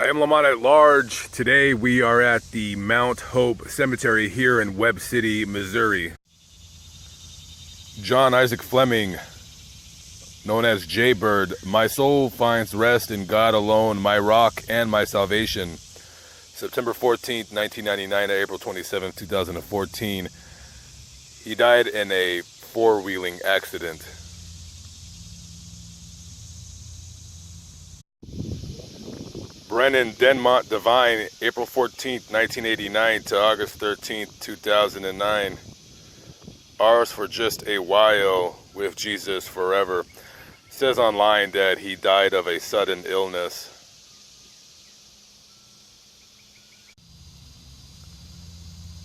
I am Lamont at Large. Today we are at the Mount Hope Cemetery here in Webb City, Missouri. John Isaac Fleming, known as Jaybird, my soul finds rest in God alone, my rock and my salvation. September 14th, 1999 to April 27th, 2014. He died in a four-wheeling accident. Brennan Denmont Devine, April 14th, 1989 to August 13th, 2009. Ours for just a while, with Jesus forever. It says online that he died of a sudden illness.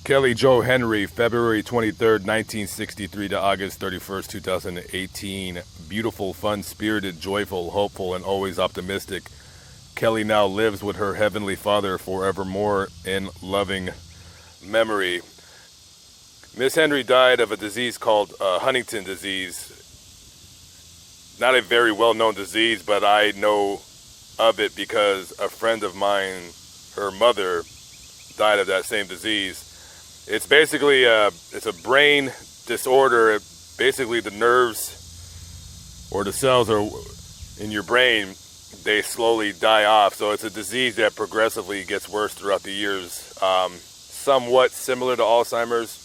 Kelly Jo Henry, February 23rd, 1963 to August 31st, 2018. Beautiful, fun-spirited, joyful, hopeful, and always optimistic. Kelly now lives with her Heavenly Father forevermore in loving memory. Miss Henry died of a disease called Huntington disease. Not a very well-known disease, but I know of it because a friend of mine, her mother, died of that same disease. It's basically it's a brain disorder. Basically, the nerves or the cells are in your brain, they slowly die off. So it's a disease that progressively gets worse throughout the years. Somewhat similar to Alzheimer's.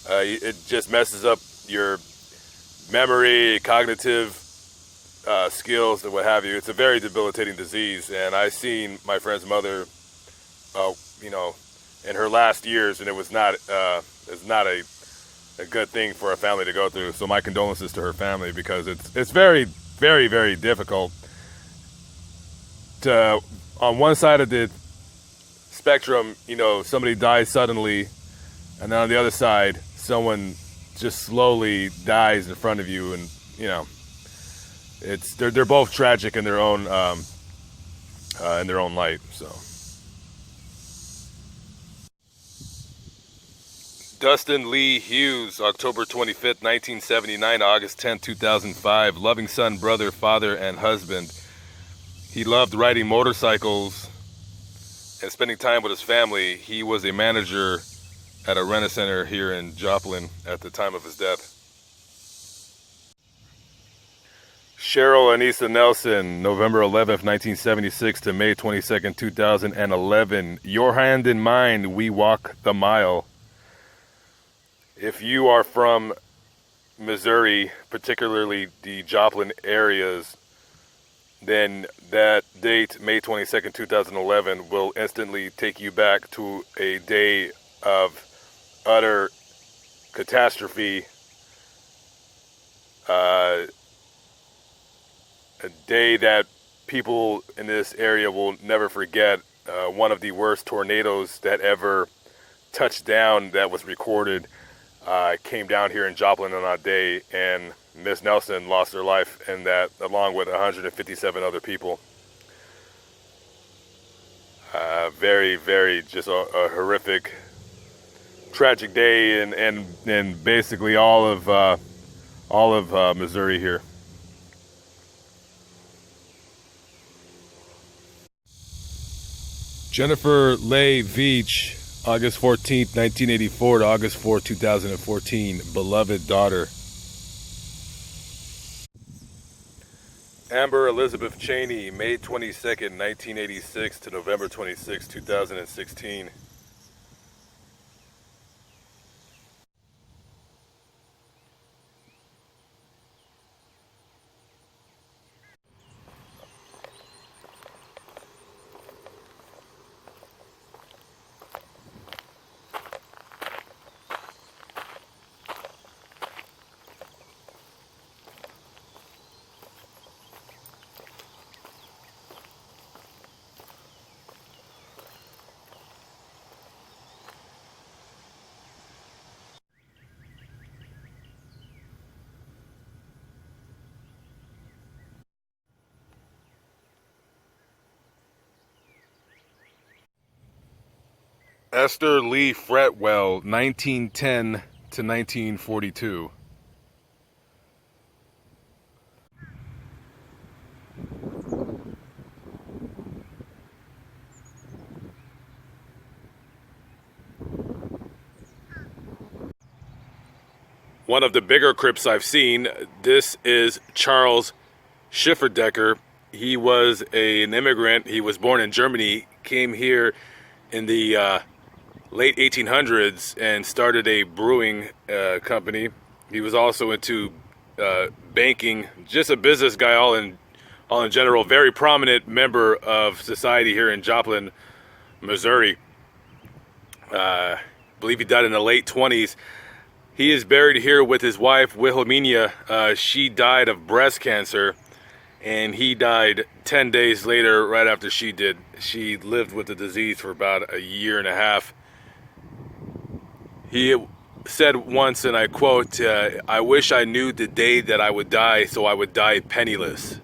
It just messes up your memory, cognitive skills, and what have you. It's a very debilitating disease, and I seen my friend's mother, in her last years, and it's not a good thing for a family to go through. So my condolences to her family, because it's very, very, very difficult to, on one side of the spectrum, somebody dies suddenly, and then on the other side, someone just slowly dies in front of you, and they're both tragic in their own light. So, Dustin Lee Hughes, October 25th, 1979, August 10th, 2005. Loving son, brother, father, and husband. He loved riding motorcycles and spending time with his family. He was a manager at a rent-a-center here in Joplin at the time of his death. Cheryl Anissa Nelson, November 11th, 1976 to May 22nd, 2011. Your hand in mine, we walk the mile. If you are from Missouri, particularly the Joplin areas, then that date, May 22nd, 2011, will instantly take you back to a day of utter catastrophe, a day that people in this area will never forget. One of the worst tornadoes that ever touched down that was recorded came down here in Joplin on that day, and Miss Nelson lost her life in that, along with 157 other people. Very, very, just a horrific, tragic day, and basically all of Missouri here. Jennifer Leigh Veach, August 14th, 1984 to August 4th, 2014, beloved daughter. Amber Elizabeth Cheney, May 22nd, 1986 to November 26, 2016. Esther Lee Fretwell, 1910 to 1942. one of the bigger crypts I've seen. This is Charles Schiffer. He was an immigrant. He was born in Germany, came here in the late 1800s and started a brewing company. He was also into banking, just a business guy all in general. Very prominent member of society here in Joplin, Missouri. I believe he died in the late 20s. He is buried here with his wife, Wilhelmina. She died of breast cancer, and he died 10 days later, right after she did. She lived with the disease for about a year and a half. He said once, and I quote, "I wish I knew the day that I would die, so I would die penniless."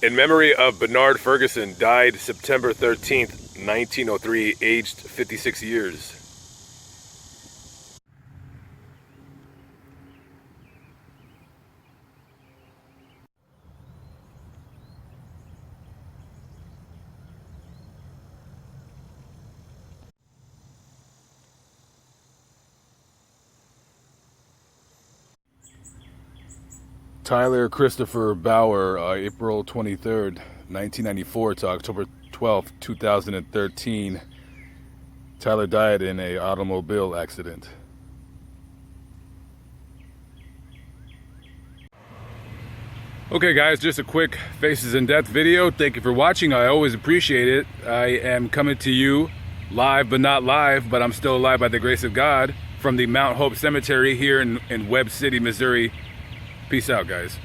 In memory of Bernard Ferguson, died September 13th, 1903, aged 56 years. Tyler Christopher Bauer, April 23rd, 1994 to October 12th, 2013. Tyler died in an automobile accident. Okay guys, just a quick Faces in Death video. Thank you for watching. I always appreciate it. I am coming to you live, but not live, but I'm still alive by the grace of God, from the Mount Hope Cemetery here in Webb City, Missouri. Peace out, guys.